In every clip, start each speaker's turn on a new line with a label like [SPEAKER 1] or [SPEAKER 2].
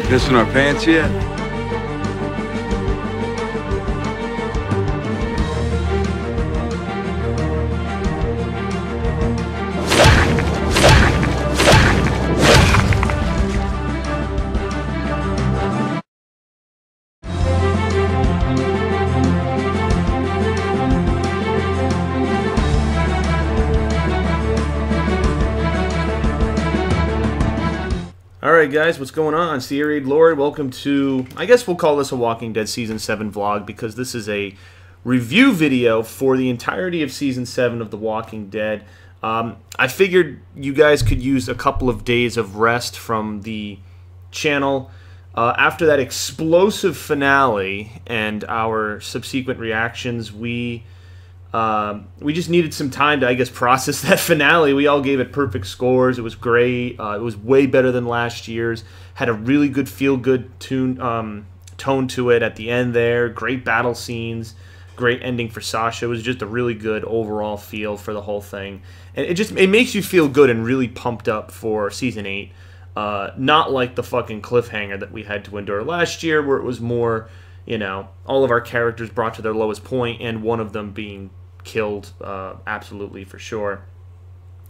[SPEAKER 1] Pissing our pants yet?
[SPEAKER 2] Alright guys, what's going on? It's the Air Raid Lord. Welcome to, I guess we'll call this a Walking Dead Season 7 vlog because this is a review video for the entirety of Season 7 of The Walking Dead. I figured you guys could use a couple of days of rest from the channel after that explosive finale and our subsequent reactions. We just needed some time to, I guess, process that finale. We all gave it perfect scores. It was great. It was way better than last year's. Had a really good feel-good tone to it at the end there. Great battle scenes. Great ending for Sasha. It was just a really good overall feel for the whole thing. And it makes you feel good and really pumped up for Season 8. Not like the fucking cliffhanger that we had to endure last year, where it was more, you know, all of our characters brought to their lowest point and one of them being killed, absolutely for sure.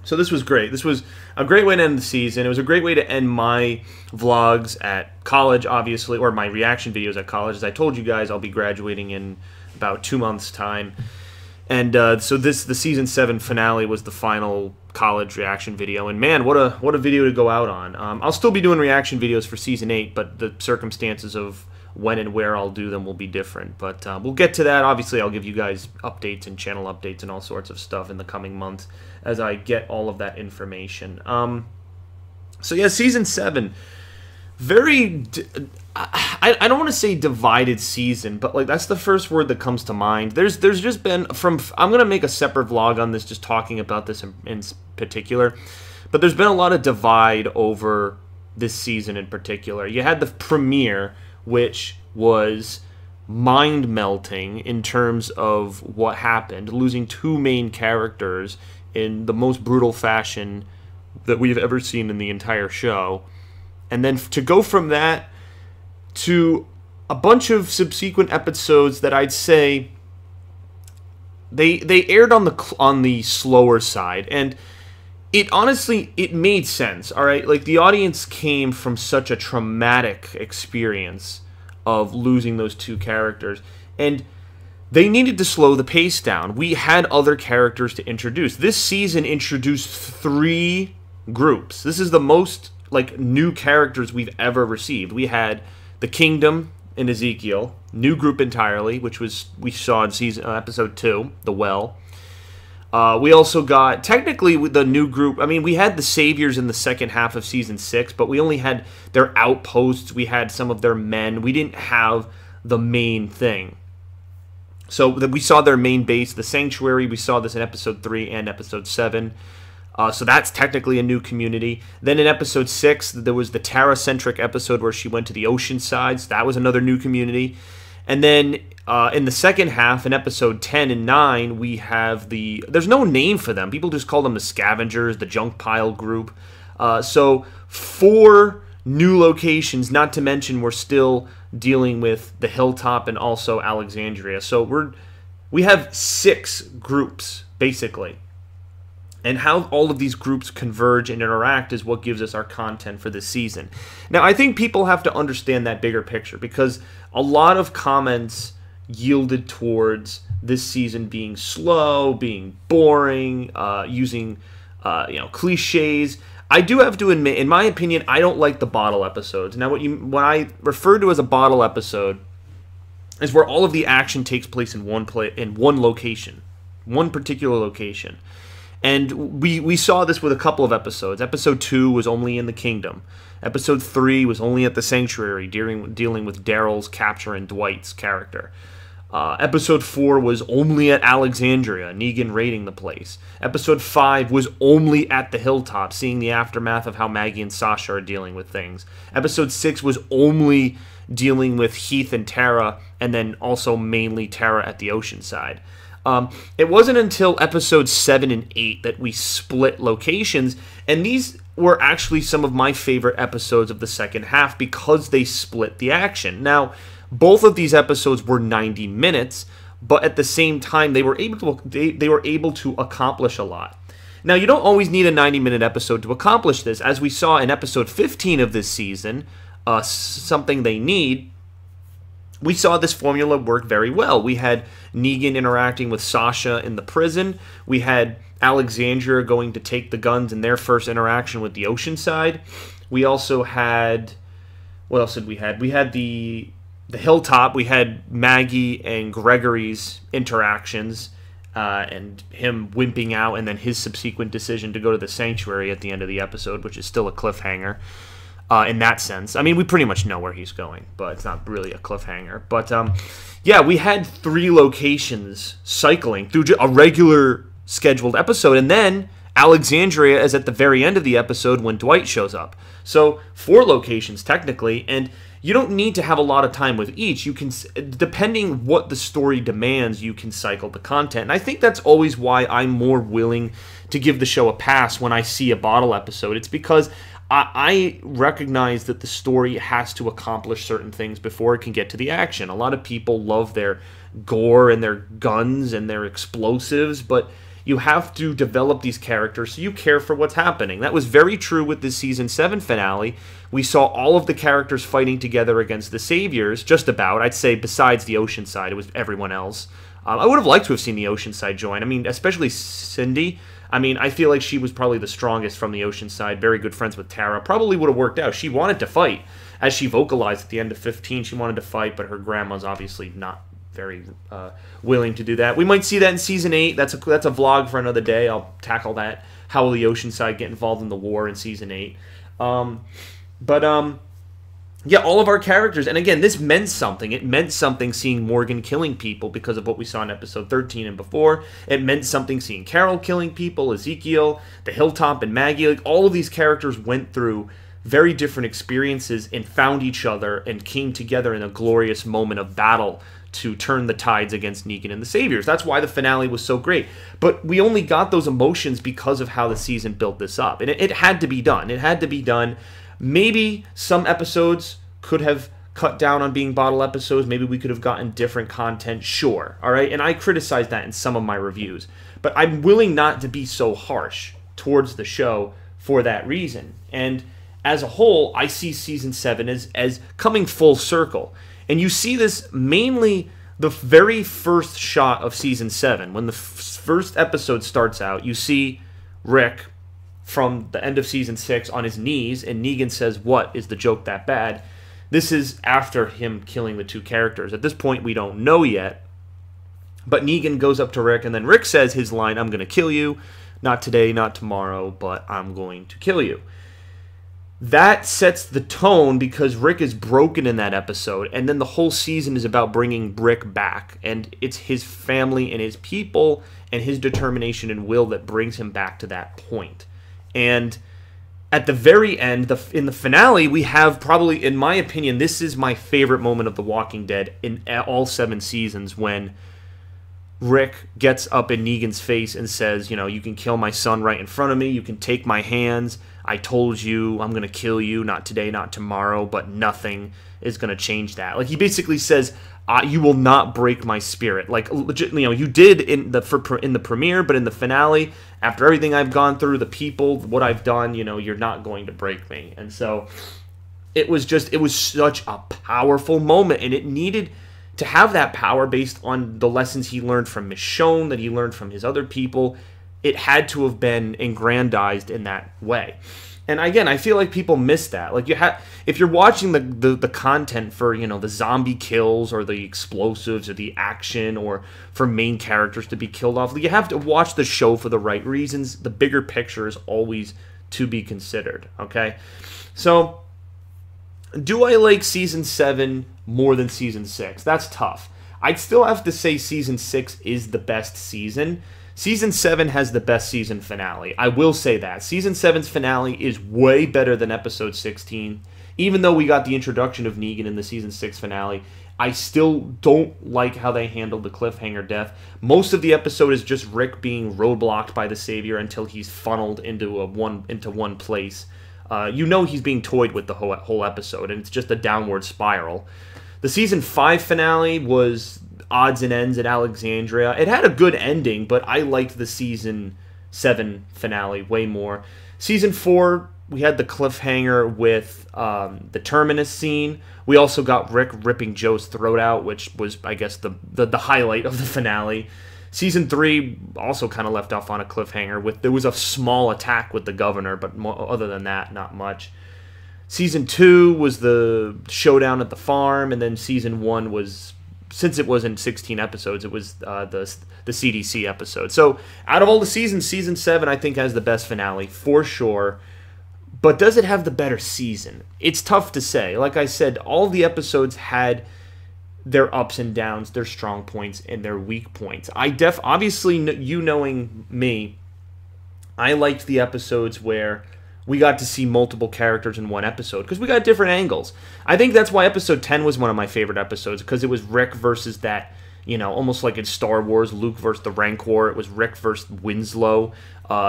[SPEAKER 2] So this was great. This was a great way to end the season. It was a great way to end my vlogs at college, obviously, or my reaction videos at college. As I told you guys, I'll be graduating in about 2 months' time. And so the Season 7 finale was the final college reaction video. And man, what a video to go out on. I'll still be doing reaction videos for Season 8, but the circumstances of when and where I'll do them will be different. But we'll get to that. Obviously, I'll give you guys updates and channel updates and all sorts of stuff in the coming months as I get all of that information. So yeah, Season 7, very... I don't want to say divided season, but like that's the first word that comes to mind. There's just been I'm gonna make a separate vlog on this, just talking about this in particular, but there's been a lot of divide over this season in particular. You had the premiere, which was mind-melting in terms of what happened, losing two main characters in the most brutal fashion that we've ever seen in the entire show, and then to go from that to a bunch of subsequent episodes that I'd say they aired on the slower side, and it honestly, it made sense. All right, like the audience came from such a traumatic experience of losing those two characters, and they needed to slow the pace down. We had other characters to introduce. This season introduced 3 groups. This is the most like new characters we've ever received. We had the Kingdom in Ezekiel, new group entirely, which was we saw in episode 2, The Well. We also got, technically, the new group. I mean, we had the Saviors in the second half of Season 6, but we only had their outposts. We had some of their men. We didn't have the main thing. So we saw their main base, the Sanctuary. We saw this in Episode 3 and Episode 7. So that's technically a new community. Then in Episode 6, there was the Tara-centric episode where she went to the ocean sides. That was another new community. And then in the second half, in Episode 10 and 9, we have there's no name for them. People just call them the Scavengers, the Junk Pile group. So 4 new locations, not to mention we're still dealing with the Hilltop and also Alexandria. So we have 6 groups, basically. And how all of these groups converge and interact is what gives us our content for this season. Now, I think people have to understand that bigger picture, because a lot of comments yielded towards this season being slow, being boring, using cliches. I do have to admit, in my opinion, I don't like the bottle episodes. Now, what I refer to as a bottle episode is where all of the action takes place in one location, one particular location. And we saw this with a couple of episodes. Episode 2 was only in the Kingdom. Episode 3 was only at the Sanctuary, dealing with Daryl's capture and Dwight's character. Episode 4 was only at Alexandria, Negan raiding the place. Episode 5 was only at the Hilltop, seeing the aftermath of how Maggie and Sasha are dealing with things. Episode 6 was only dealing with Heath and Tara, and then also mainly Tara at the ocean side. It wasn't until episodes 7 and 8 that we split locations, and these were actually some of my favorite episodes of the second half because they split the action. Now, both of these episodes were 90 minutes, but at the same time, they were able to accomplish a lot. Now, you don't always need a 90-minute episode to accomplish this. As we saw in episode 15 of this season, Something They Need, we saw this formula work very well. We had Negan interacting with Sasha in the prison. We had Alexandria going to take the guns in their first interaction with the Oceanside. We also had... What else did we had? We had the Hilltop. We had Maggie and Gregory's interactions and him wimping out, and then his subsequent decision to go to the Sanctuary at the end of the episode, which is still a cliffhanger. In that sense. I mean, we pretty much know where he's going, but it's not really a cliffhanger. But, yeah, we had 3 locations cycling through a regular scheduled episode, and then Alexandria is at the very end of the episode when Dwight shows up. So, 4 locations, technically, and you don't need to have a lot of time with each. You can, depending what the story demands, you can cycle the content. And I think that's always why I'm more willing to give the show a pass when I see a bottle episode. It's because I recognize that the story has to accomplish certain things before it can get to the action. A lot of people love their gore and their guns and their explosives, but you have to develop these characters so you care for what's happening. That was very true with the Season 7 finale. We saw all of the characters fighting together against the Saviors, just about. I'd say besides the Oceanside, it was everyone else. I would have liked to have seen the Oceanside join. I mean, especially Cindy. I mean, I feel like she was probably the strongest from the Oceanside, very good friends with Tara. Probably would have worked out. She wanted to fight. As she vocalized at the end of 15, she wanted to fight, but her grandma's obviously not very willing to do that. We might see that in Season 8. That's a vlog for another day. I'll tackle that. How will the Oceanside get involved in the war in Season 8? Yeah, all of our characters, and again, this meant something. It meant something seeing Morgan killing people because of what we saw in episode 13 and before. It meant something seeing Carol killing people, Ezekiel, the Hilltop, and Maggie. Like, all of these characters went through very different experiences and found each other and came together in a glorious moment of battle to turn the tides against Negan and the Saviors. That's why the finale was so great. But we only got those emotions because of how the season built this up. And it had to be done. It had to be done. Maybe some episodes could have cut down on being bottle episodes. Maybe we could have gotten different content. Sure. All right. And I criticized that in some of my reviews. But I'm willing not to be so harsh towards the show for that reason. And as a whole, I see Season 7 as coming full circle. And you see this mainly the very first shot of Season 7. When the first episode starts out, you see Rick from the end of Season 6 on his knees, and Negan says, "What, is the joke that bad?" This is after him killing the 2 characters. At this point, we don't know yet, but Negan goes up to Rick, and then Rick says his line, "I'm going to kill you. Not today, not tomorrow, but I'm going to kill you." That sets the tone because Rick is broken in that episode, and then the whole season is about bringing Rick back, and it's his family and his people and his determination and will that brings him back to that point. And at the very end, in the finale, we have probably, in my opinion, this is my favorite moment of The Walking Dead in all 7 seasons, when Rick gets up in Negan's face and says, you know, "You can kill my son right in front of me. You can take my hands. I told you I'm going to kill you. Not today, not tomorrow, but nothing is going to change that." Like, he basically says, "You will not break my spirit." Like, legit, you know, you did in the premiere, but in the finale, after everything I've gone through, the people, what I've done, you know, you're not going to break me. And so it was such a powerful moment, and it needed to have that power based on the lessons he learned from Michonne, that he learned from his other people. It had to have been aggrandized in that way. And again, I feel like people miss that. Like, if you're watching the content for, you know, the zombie kills or the explosives or the action or for main characters to be killed off, you have to watch the show for the right reasons. The bigger picture is always to be considered, okay? So, do I like Season 7 more than Season 6? That's tough. I'd still have to say Season 6 is the best season. Season 7 has the best season finale. I will say that. Season 7's finale is way better than Episode 16. Even though we got the introduction of Negan in the Season 6 finale, I still don't like how they handled the cliffhanger death. Most of the episode is just Rick being roadblocked by the Savior until he's funneled into one place. You know he's being toyed with the whole episode, and it's just a downward spiral. The season 5 finale was odds and ends at Alexandria. It had a good ending, but I liked the season 7 finale way more. Season 4, we had the cliffhanger with the Terminus scene. We also got Rick ripping Joe's throat out, which was, I guess, the highlight of the finale. Season 3 also kind of left off on a cliffhanger. There was a small attack with the governor, but other than that, not much. Season 2 was the showdown at the farm, and then Season 1 was, since it wasn't 16 episodes, it was the CDC episode. So out of all the seasons, Season 7 I think has the best finale, for sure. But does it have the better season? It's tough to say. Like I said, all the episodes had their ups and downs, their strong points, and their weak points. Obviously, you knowing me, I liked the episodes where we got to see multiple characters in one episode because we got different angles. I think that's why episode 10 was one of my favorite episodes, because it was Rick versus that, almost like in Star Wars, Luke versus the Rancor. It was Rick versus Winslow,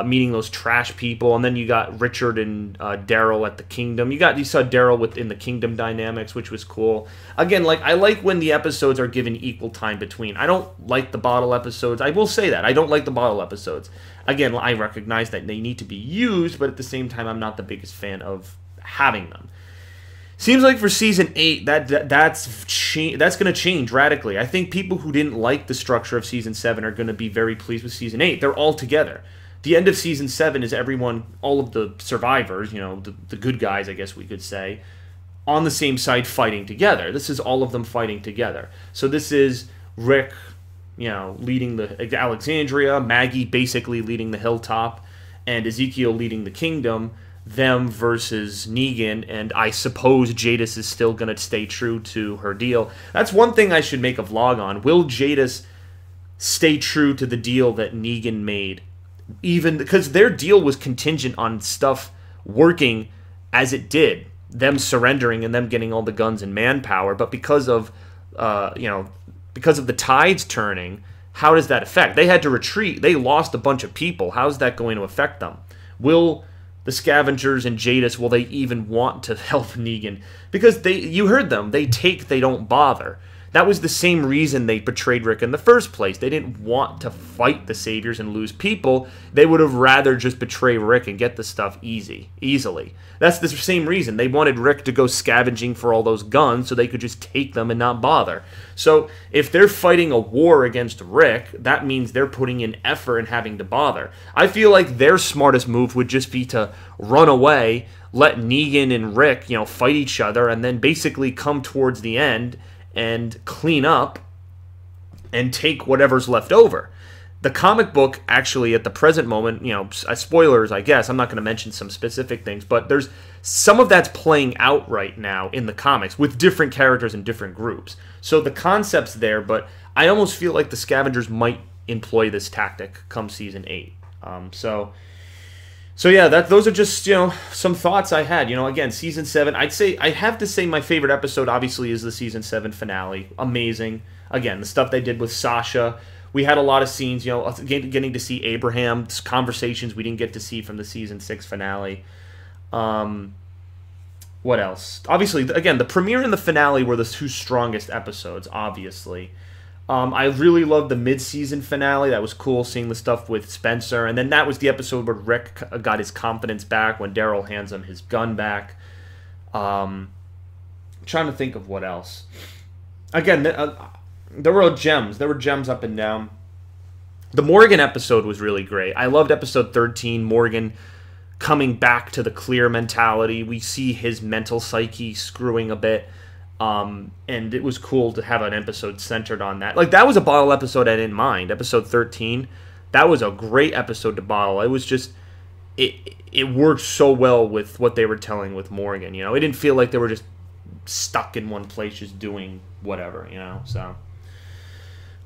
[SPEAKER 2] meeting those trash people, and then you got Richard and Daryl at the Kingdom. You saw Daryl within the Kingdom dynamics, which was cool. Again, I like when the episodes are given equal time between. I don't like the bottle episodes. I will say that I don't like the bottle episodes. Again, I recognize that they need to be used, but at the same time, I'm not the biggest fan of having them. Seems like for season 8, that's going to change radically. I think people who didn't like the structure of season 7 are going to be very pleased with season 8. They're all together. The end of season 7 is everyone, all of the survivors, the good guys, I guess we could say, on the same side fighting together. This is all of them fighting together. So this is Rick, leading the Alexandria, Maggie basically leading the Hilltop, and Ezekiel leading the Kingdom. Them versus Negan, and I suppose Jadis is still going to stay true to her deal. That's one thing I should make a vlog on. Will Jadis stay true to the deal that Negan made? Even because their deal was contingent on stuff working as it did, them surrendering and them getting all the guns and manpower. But because of the tides turning, how does that affect? They had to retreat. They lost a bunch of people. How's that going to affect them? Will the Scavengers and Jadis, will they even want to help Negan? Because you heard them. They take, they don't bother. That was the same reason they betrayed Rick in the first place. They didn't want to fight the Saviors and lose people. They would have rather just betray Rick and get the stuff easily. That's the same reason. They wanted Rick to go scavenging for all those guns so they could just take them and not bother. So if they're fighting a war against Rick, that means they're putting in effort and having to bother. I feel like their smartest move would just be to run away, let Negan and Rick, fight each other, and then basically come towards the end and clean up and take whatever's left over. The comic book, actually, at the present moment, spoilers, I guess, I'm not going to mention some specific things, but there's some of that's playing out right now in the comics with different characters and different groups. So the concept's there, but I almost feel like the Scavengers might employ this tactic come season 8. So yeah, those are just, some thoughts I had. Again, season 7, I have to say my favorite episode obviously is the season 7 finale. Amazing. Again, the stuff they did with Sasha. We had a lot of scenes, getting to see Abraham's conversations we didn't get to see from the season 6 finale. What else? Obviously, again, the premiere and the finale were the 2 strongest episodes, obviously. I really loved the mid-season finale. That was cool, seeing the stuff with Spencer. And then that was the episode where Rick got his confidence back when Daryl hands him his gun back. Trying to think of what else. Again, there were gems. There were gems up and down. The Morgan episode was really great. I loved episode 13, Morgan coming back to the clear mentality. We see his mental psyche screwing a bit. And it was cool to have an episode centered on that. That was a bottle episode I didn't mind. Episode 13, that was a great episode to bottle. It was just, it worked so well with what they were telling with Morgan. It didn't feel like they were just stuck in one place just doing whatever, so.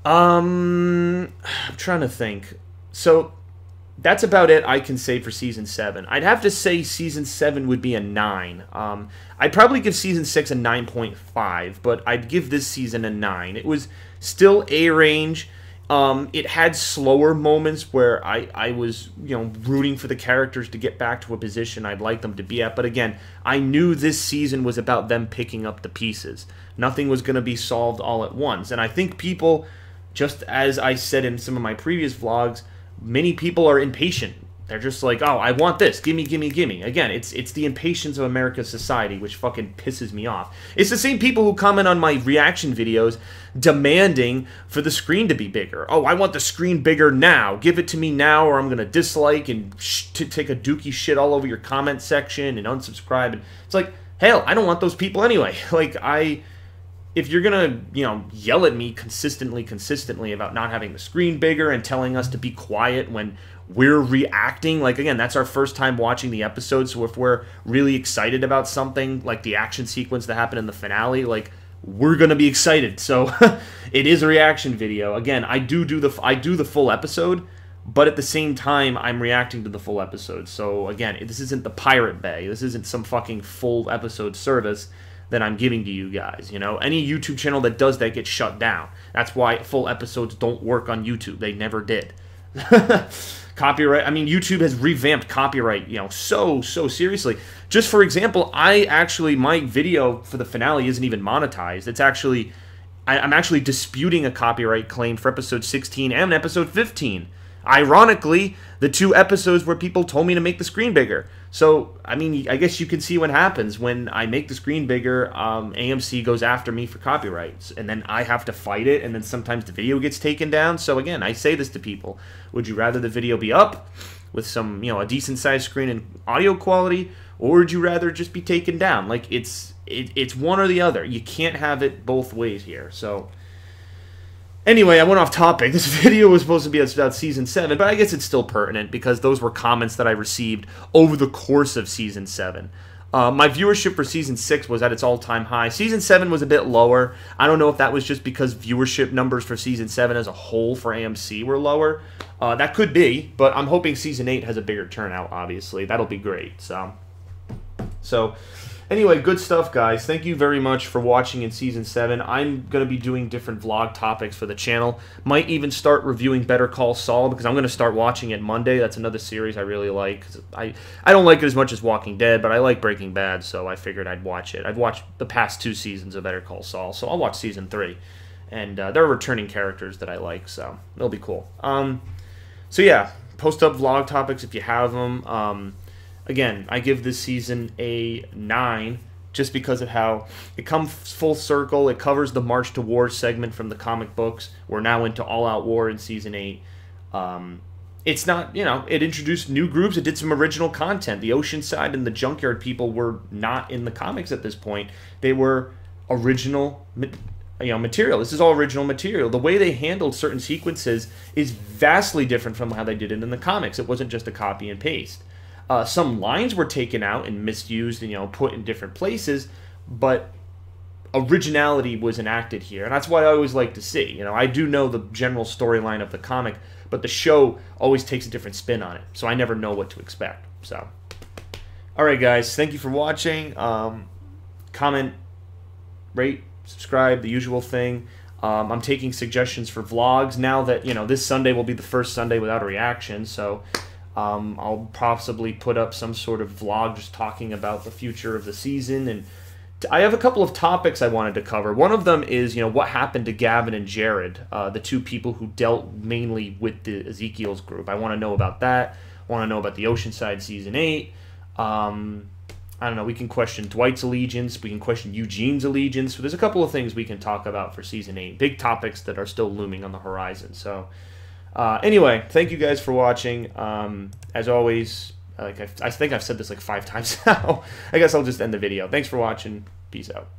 [SPEAKER 2] I'm trying to think. So, that's about it I can say for Season 7. I'd have to say Season 7 would be a 9. I'd probably give Season 6 a 9.5, but I'd give this season a 9. It was still A-range. It had slower moments where I was, rooting for the characters to get back to a position I'd like them to be at. But again, I knew this season was about them picking up the pieces. Nothing was going to be solved all at once. And I think people, just as I said in some of my previous vlogs, many people are impatient. They're just like, oh, I want this. Gimme, gimme, gimme. Again, it's the impatience of America's society, which fucking pisses me off. It's the same people who comment on my reaction videos demanding for the screen to be bigger. Oh, I want the screen bigger now. Give it to me now or I'm going to dislike and take a dookie shit all over your comment section and unsubscribe. And it's like, hell, I don't want those people anyway. Like, if you're going to, yell at me consistently about not having the screen bigger and telling us to be quiet when we're reacting, like, again, that's our first time watching the episode, so if we're really excited about something, like the action sequence that happened in the finale, like, we're going to be excited. So, it is a reaction video. Again, I do the full episode, but at the same time, I'm reacting to the full episode. So, again, this isn't the Pirate Bay. This isn't some fucking full episode service that I'm giving to you guys, Any YouTube channel that does that gets shut down. That's why full episodes don't work on YouTube. They never did. Copyright, YouTube has revamped copyright, so seriously. Just for example, my video for the finale isn't even monetized. It's actually, I'm actually disputing a copyright claim for episode 16 and episode 15. Ironically, the 2 episodes where people told me to make the screen bigger. So, I guess you can see what happens when I make the screen bigger. AMC goes after me for copyrights, and then I have to fight it, and then sometimes the video gets taken down. So again, I say this to people. Would you rather the video be up with some, a decent-sized screen and audio quality, or would you rather just be taken down? Like, it's one or the other. You can't have it both ways here, so... Anyway, I went off topic. This video was supposed to be about Season 7, but I guess it's still pertinent because those were comments that I received over the course of Season 7. My viewership for Season 6 was at its all-time high. Season 7 was a bit lower. I don't know if that was just because viewership numbers for Season 7 as a whole for AMC were lower. That could be, but I'm hoping Season 8 has a bigger turnout, obviously. That'll be great. So anyway, good stuff, guys. Thank you very much for watching in Season 7. I'm going to be doing different vlog topics for the channel. Might even start reviewing Better Call Saul because I'm going to start watching it Monday. That's another series I really like. I don't like it as much as Walking Dead, but I like Breaking Bad, so I figured I'd watch it. I've watched the past 2 seasons of Better Call Saul, so I'll watch Season 3. And there are returning characters that I like, so it'll be cool. So yeah, post up vlog topics if you have them. Again, I give this season a 9 just because of how it comes full circle. It covers the March to War segment from the comic books. We're now into All Out War in Season 8. It's not, it introduced new groups. It did some original content. The Oceanside and the Junkyard people were not in the comics at this point. They were original material. This is all original material. The way they handled certain sequences is vastly different from how they did it in the comics. It wasn't just a copy and paste. Some lines were taken out and misused and, put in different places, but originality was enacted here. And that's what I always like to see. I do know the general storyline of the comic, but the show always takes a different spin on it. So I never know what to expect. So, alright guys, thank you for watching. Comment, rate, subscribe, the usual thing. I'm taking suggestions for vlogs now that, this Sunday will be the first Sunday without a reaction, so... I'll possibly put up some sort of vlog just talking about the future of the season, and I have a couple of topics I wanted to cover. One of them is, what happened to Gavin and Jared, the 2 people who dealt mainly with the Ezekiel's group. I want to know about that. I want to know about the Oceanside Season 8. I don't know, we can question Dwight's allegiance, we can question Eugene's allegiance. So there's a couple of things we can talk about for Season 8. Big topics that are still looming on the horizon, so... anyway, thank you guys for watching. As always, I think I've said this like 5 times now. I guess I'll just end the video. Thanks for watching. Peace out.